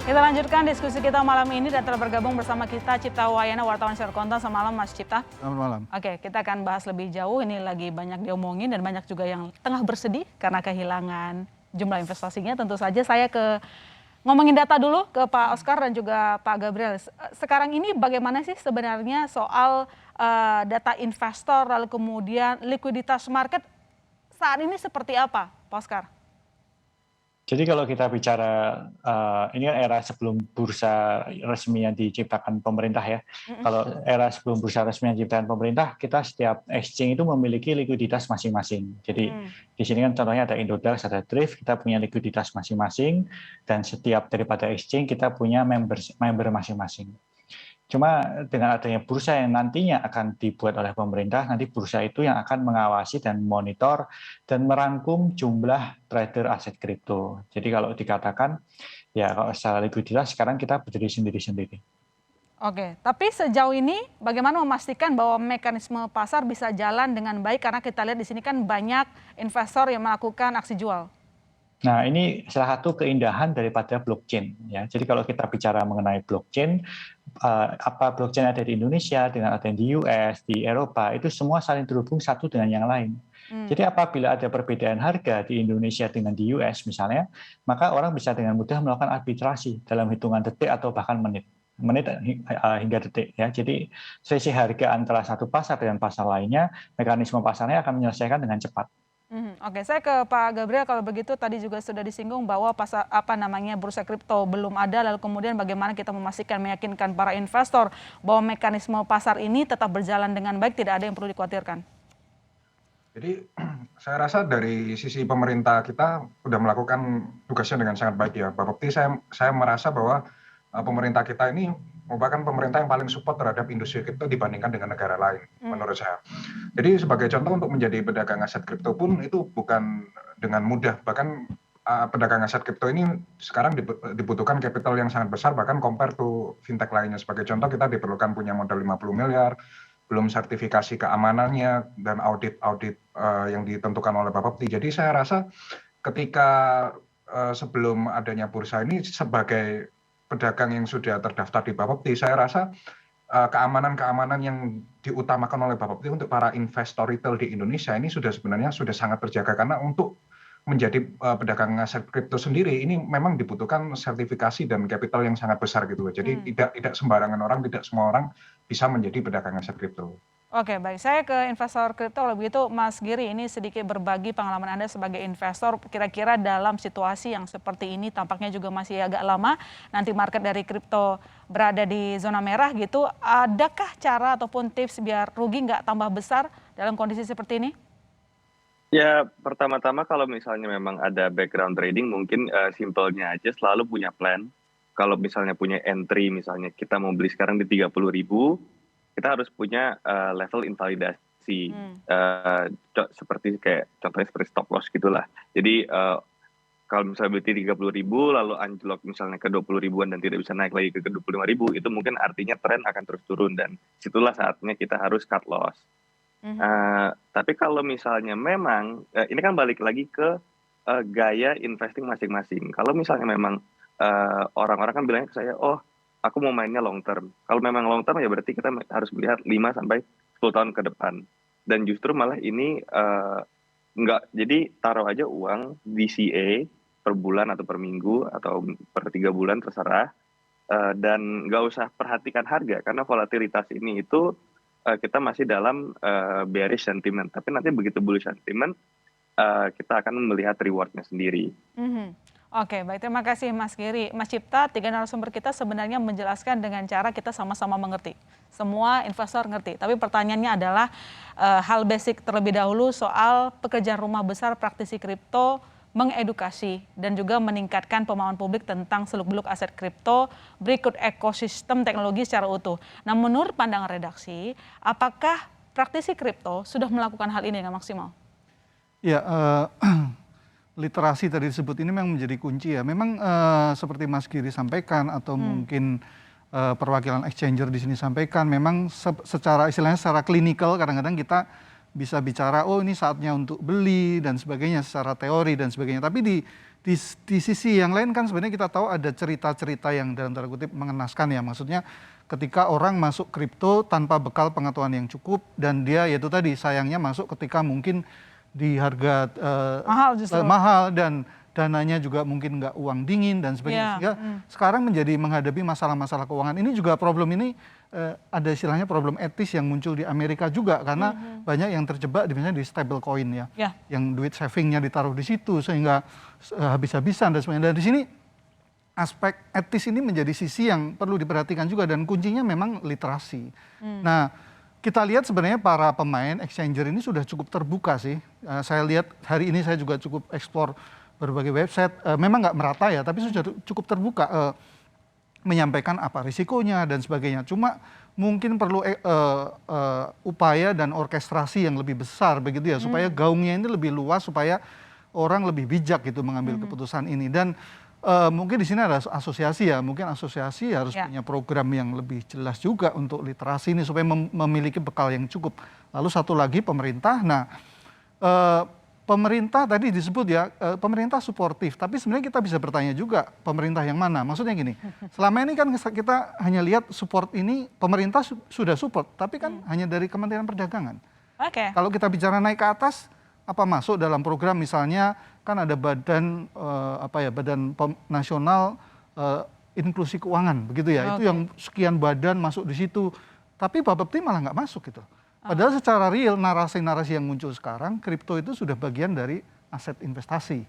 Kita lanjutkan diskusi kita malam ini dan telah bergabung bersama kita Cipta Wayana, wartawan Share Konten. Selamat malam Mas Cipta. Selamat malam. Oke, kita akan bahas lebih jauh. Ini lagi banyak diomongin dan banyak juga yang tengah bersedih karena kehilangan jumlah investasinya. Tentu saja saya ngomongin data dulu ke Pak Oscar dan juga Pak Gabriel. Sekarang ini bagaimana sih sebenarnya soal data investor lalu kemudian likuiditas market saat ini seperti apa, Pak Oscar? Jadi kalau kita bicara, ini kan era sebelum bursa resmi yang diciptakan pemerintah ya. Kalau era sebelum bursa resmi yang diciptakan pemerintah, kita setiap exchange itu memiliki likuiditas masing-masing. Jadi di sini kan contohnya ada Indodax, ada Thrift, kita punya likuiditas masing-masing, dan setiap daripada exchange kita punya member masing-masing. Cuma dengan adanya bursa yang nantinya akan dibuat oleh pemerintah, nanti bursa itu yang akan mengawasi dan monitor dan merangkum jumlah trader aset kripto. Jadi kalau dikatakan, ya kalau secara likuiditas sekarang kita berdiri sendiri-sendiri. Oke, tapi sejauh ini bagaimana memastikan bahwa mekanisme pasar bisa jalan dengan baik karena kita lihat di sini kan banyak investor yang melakukan aksi jual. Nah, ini salah satu keindahan daripada blockchain ya. Jadi kalau kita bicara mengenai blockchain, apa blockchain ada di Indonesia dengan ada di US, di Eropa, itu semua saling terhubung satu dengan yang lain. Jadi apabila ada perbedaan harga di Indonesia dengan di US misalnya, maka orang bisa dengan mudah melakukan arbitrasi dalam hitungan detik atau bahkan menit hingga detik ya. Jadi selisih harga antara satu pasar dengan pasar lainnya, mekanisme pasarnya akan menyelesaikan dengan cepat. Oke, saya ke Pak Gabriel. Kalau begitu tadi juga sudah disinggung bahwa bursa kripto belum ada, lalu kemudian bagaimana kita memastikan meyakinkan para investor bahwa mekanisme pasar ini tetap berjalan dengan baik, tidak ada yang perlu dikhawatirkan. Jadi saya rasa dari sisi pemerintah kita sudah melakukan tugasnya dengan sangat baik ya. Pak Bukti, saya merasa bahwa pemerintah kita ini merupakan pemerintah yang paling support terhadap industri kripto dibandingkan dengan negara lain, menurut saya. Jadi sebagai contoh untuk menjadi pedagang aset kripto pun itu bukan dengan mudah. Bahkan pedagang aset kripto ini sekarang dibutuhkan capital yang sangat besar, bahkan compare to fintech lainnya. Sebagai contoh kita diperlukan punya modal 50 miliar, belum sertifikasi keamanannya dan audit yang ditentukan oleh Bapepti. Jadi saya rasa ketika sebelum adanya bursa ini sebagai pedagang yang sudah terdaftar di Bapepti, saya rasa keamanan yang diutamakan oleh Bapepti untuk para investor retail di Indonesia ini sebenarnya sudah sangat terjaga, karena untuk menjadi pedagang aset kripto sendiri ini memang dibutuhkan sertifikasi dan capital yang sangat besar gitu. Jadi tidak sembarangan orang, tidak semua orang bisa menjadi pedagang aset kripto. Oke, baik. Saya ke investor kripto. Kalau begitu, Mas Giri, ini sedikit berbagi pengalaman Anda sebagai investor. Kira-kira dalam situasi yang seperti ini, tampaknya juga masih agak lama, nanti market dari kripto berada di zona merah gitu. Adakah cara ataupun tips biar rugi nggak tambah besar dalam kondisi seperti ini? Ya, pertama-tama kalau misalnya memang ada background trading, mungkin simpelnya aja selalu punya plan. Kalau misalnya punya entry, misalnya kita mau beli sekarang di 30.000, kita harus punya level invalidasi, seperti contohnya seperti stop loss gitulah. Jadi kalau misalnya beli 30.000 lalu anjlok misalnya ke 20 ribuan dan tidak bisa naik lagi ke 25.000, itu mungkin artinya tren akan terus turun dan situlah saatnya kita harus cut loss. Tapi kalau misalnya memang ini kan balik lagi ke gaya investing masing-masing. Kalau misalnya memang orang-orang kan bilangnya ke saya, oh aku mau mainnya long term. Kalau memang long term ya berarti kita harus melihat 5 sampai 10 tahun ke depan. Dan justru malah ini enggak, jadi taruh aja uang DCA per bulan atau per minggu atau per 3 bulan terserah, dan nggak usah perhatikan harga karena volatilitas ini itu kita masih dalam bearish sentiment. Tapi nanti begitu bullish sentiment kita akan melihat rewardnya sendiri. Oke, baik. Terima kasih Mas Giri. Mas Cipta, 3 narasumber kita sebenarnya menjelaskan dengan cara kita sama-sama mengerti. Semua investor ngerti. Tapi pertanyaannya adalah hal basic terlebih dahulu soal pekerjaan rumah besar praktisi kripto, mengedukasi dan juga meningkatkan pemahaman publik tentang seluk-beluk aset kripto berikut ekosistem teknologi secara utuh. Nah, menurut pandangan redaksi, apakah praktisi kripto sudah melakukan hal ini dengan maksimal? Ya, literasi tadi disebut ini memang menjadi kunci ya. Memang seperti Mas Giri sampaikan atau mungkin perwakilan exchanger di sini sampaikan, memang secara istilahnya secara klinikal kadang-kadang kita bisa bicara, oh ini saatnya untuk beli dan sebagainya secara teori dan sebagainya. Tapi di sisi yang lain kan sebenarnya kita tahu ada cerita-cerita yang dalam tanda kutip mengenaskan ya. Maksudnya ketika orang masuk kripto tanpa bekal pengetahuan yang cukup dan dia yaitu tadi sayangnya masuk ketika mungkin di harga Mahal justru. mahal dan dananya juga mungkin nggak uang dingin dan sebagainya. Iya, Sehingga sekarang menghadapi masalah-masalah keuangan ini juga problem ini ada istilahnya problem etis yang muncul di Amerika juga karena banyak yang terjebak misalnya di stable coin ya, Ya. yang duit savingnya ditaruh di situ sehingga habis-habisan dan sebagainya. Dan di sini aspek etis ini menjadi sisi yang perlu diperhatikan juga dan kuncinya memang literasi. Nah, kita lihat sebenarnya para pemain exchanger ini sudah cukup terbuka sih. Saya lihat hari ini saya juga cukup explore berbagai website. Memang nggak merata ya, tapi sudah cukup terbuka menyampaikan apa risikonya dan sebagainya. Cuma mungkin perlu upaya dan orkestrasi yang lebih besar begitu ya, supaya gaungnya ini lebih luas, supaya orang lebih bijak gitu mengambil keputusan ini. Dan mungkin di sini ada asosiasi ya, mungkin asosiasi harus punya program yang lebih jelas juga untuk literasi ini supaya memiliki bekal yang cukup. Lalu satu lagi pemerintah. Nah, pemerintah tadi disebut ya, pemerintah suportif, tapi sebenarnya kita bisa bertanya juga pemerintah yang mana. Maksudnya gini, selama ini kan kita hanya lihat support ini, pemerintah sudah support, tapi kan hanya dari Kementerian Perdagangan. Oke. Kalau kita bicara naik ke atas, apa masuk dalam program misalnya kan ada badan Badan Nasional Inklusi Keuangan begitu ya, itu yang sekian badan masuk di situ, tapi Bapepti malah nggak masuk gitu. Padahal secara real narasi-narasi yang muncul sekarang, kripto itu sudah bagian dari aset investasi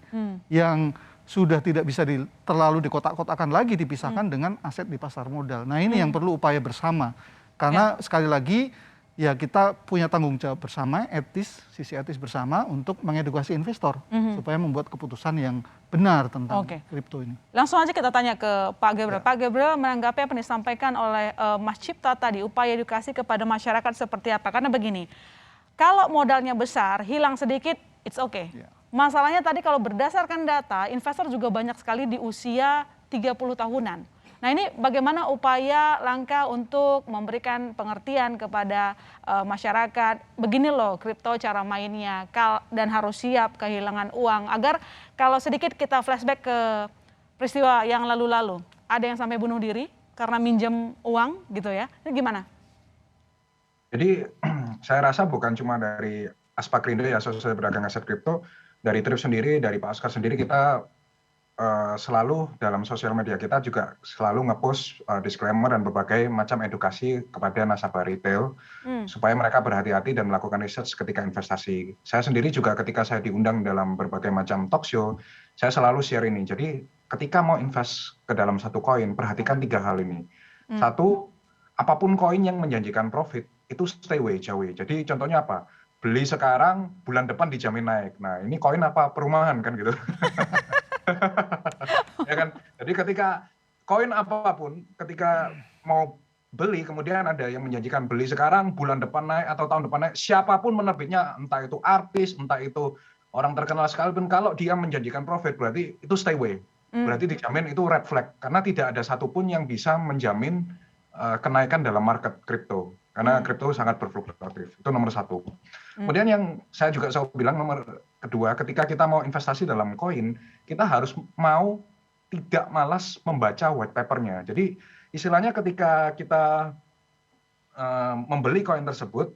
yang sudah tidak bisa terlalu dikotak-kotakan lagi, dipisahkan dengan aset di pasar modal. Nah ini yang perlu upaya bersama, karena sekali lagi ya kita punya tanggung jawab bersama, sisi etis bersama untuk mengedukasi investor supaya membuat keputusan yang benar tentang kripto ini. Langsung aja kita tanya ke Pak Gabriel. Pak Gabriel menanggapi apa yang disampaikan oleh Mas Cipta tadi, upaya edukasi kepada masyarakat seperti apa? Karena begini, kalau modalnya besar, hilang sedikit, it's okay. Masalahnya tadi kalau berdasarkan data, investor juga banyak sekali di usia 30 tahunan. Nah ini bagaimana upaya langkah untuk memberikan pengertian kepada masyarakat, begini loh kripto cara mainnya, dan harus siap kehilangan uang, agar kalau sedikit kita flashback ke peristiwa yang lalu-lalu, ada yang sampai bunuh diri karena minjem uang gitu ya, ini gimana? Jadi saya rasa bukan cuma dari Aspakrindo ya, Asosiasi Pedagang Aset Kripto, dari Trip sendiri, dari Pak Oscar sendiri, kita selalu dalam sosial media kita juga selalu nge-post disclaimer dan berbagai macam edukasi kepada nasabah retail supaya mereka berhati-hati dan melakukan research ketika investasi. Saya sendiri juga ketika saya diundang dalam berbagai macam talk show, saya selalu share ini. Jadi ketika mau invest ke dalam satu koin, perhatikan 3 hal ini. Satu, apapun koin yang menjanjikan profit, itu stay away, jauhi. Jadi contohnya apa? Beli sekarang, bulan depan dijamin naik. Nah ini koin apa? Perumahan kan gitu. Ya kan, jadi ketika koin apapun, ketika mau beli kemudian ada yang menjanjikan beli sekarang bulan depan naik atau tahun depan naik, siapapun penerbitnya, entah itu artis, entah itu orang terkenal sekalipun, kalau dia menjanjikan profit berarti itu stay away, berarti dijamin itu red flag, karena tidak ada satupun yang bisa menjamin kenaikan dalam market kripto, karena kripto sangat berfluktuatif. Itu nomor 1. Kemudian yang saya juga selalu bilang nomor kedua, ketika kita mau investasi dalam koin, kita harus mau tidak malas membaca white paper-nya. Jadi istilahnya ketika kita membeli koin tersebut,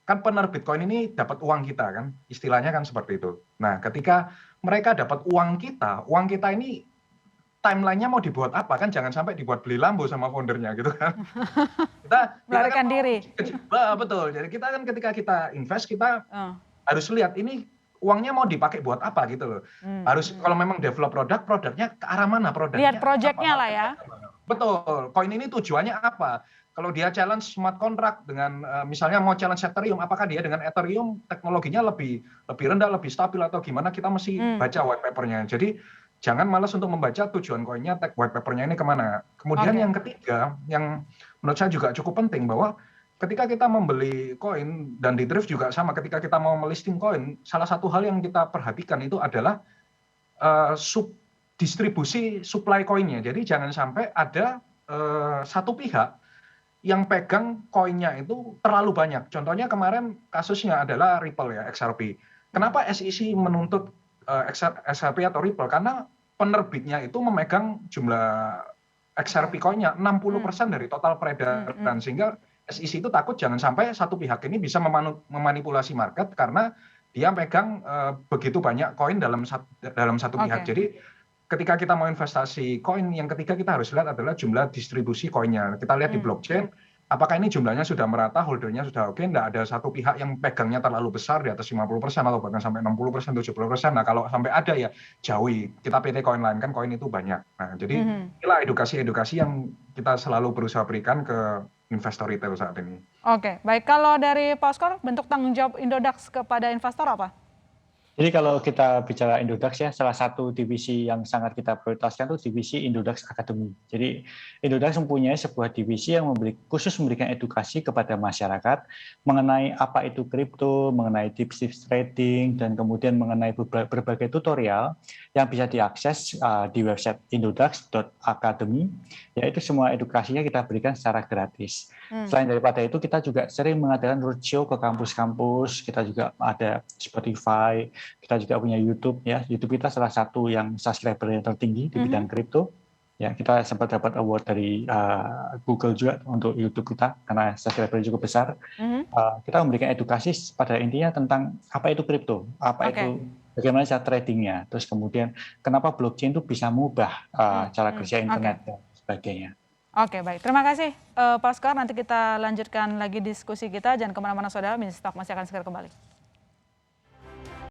kan penerbit koin ini dapat uang kita kan, istilahnya kan seperti itu. Nah ketika mereka dapat uang kita ini timeline-nya mau dibuat apa kan, jangan sampai dibuat beli Lambo sama foundernya gitu kan. Kita melarikan kan diri. Betul. Jadi kita kan ketika kita invest, kita harus lihat ini uangnya mau dipakai buat apa gitu loh. Harus kalau memang develop produknya ke arah mana produknya. Lihat proyeknya lah ya. Betul. Koin ini tujuannya apa? Kalau dia challenge smart contract dengan misalnya mau challenge Ethereum, apakah dia dengan Ethereum teknologinya lebih rendah, lebih stabil atau gimana, kita mesti baca white paper-nya. Jadi jangan malas untuk membaca tujuan koinnya, white paper-nya ini kemana. Kemudian yang ketiga, yang menurut saya juga cukup penting, bahwa ketika kita membeli koin, dan di Thrift juga sama, ketika kita mau melisting koin, salah satu hal yang kita perhatikan itu adalah distribusi supply koinnya. Jadi jangan sampai ada satu pihak yang pegang koinnya itu terlalu banyak. Contohnya kemarin kasusnya adalah Ripple ya, XRP. Kenapa SEC menuntut XRP atau Ripple? Karena penerbitnya itu memegang jumlah XRP coin-nya 60% dari total peredaran, sehingga SEC itu takut jangan sampai satu pihak ini bisa memanipulasi market karena dia pegang begitu banyak koin dalam satu pihak. Jadi ketika kita mau investasi koin, yang ketiga kita harus lihat adalah jumlah distribusi koinnya. Kita lihat di blockchain, apakah ini jumlahnya sudah merata, holdernya sudah oke, nggak ada satu pihak yang pegangnya terlalu besar di atas 50% atau bahkan sampai 60%, 70%. Nah kalau sampai ada ya jauhi, kita pilih koin lain, kan koin itu banyak. Nah jadi inilah edukasi-edukasi yang kita selalu berusaha berikan ke investor retail saat ini. Oke, baik. Kalau dari Pak Oskar, bentuk tanggung jawab Indodax kepada investor apa? Jadi kalau kita bicara Indodax ya, salah satu divisi yang sangat kita prioritaskan itu divisi Indodax Academy. Jadi Indodax mempunyai sebuah divisi yang khusus memberikan edukasi kepada masyarakat mengenai apa itu kripto, mengenai tips-tips trading, dan kemudian mengenai berbagai tutorial yang bisa diakses di website indodax.academy. Yaitu semua edukasinya kita berikan secara gratis. Selain daripada itu, kita juga sering mengadakan roadshow ke kampus-kampus, kita juga ada Spotify, kita juga punya YouTube ya. YouTube kita salah satu yang subscriber yang tertinggi di bidang kripto. Ya, kita sempat dapat award dari Google juga untuk YouTube kita karena subscriber cukup besar. Kita memberikan edukasi pada intinya tentang apa itu kripto, apa itu bagaimana cara tradingnya, terus kemudian kenapa blockchain itu bisa mengubah cara kerja internet dan sebagainya. Oke, baik. Terima kasih Pak Oskar. Nanti kita lanjutkan lagi diskusi kita. Jangan kemana-mana saudara, Ministry Talk masih akan segera kembali.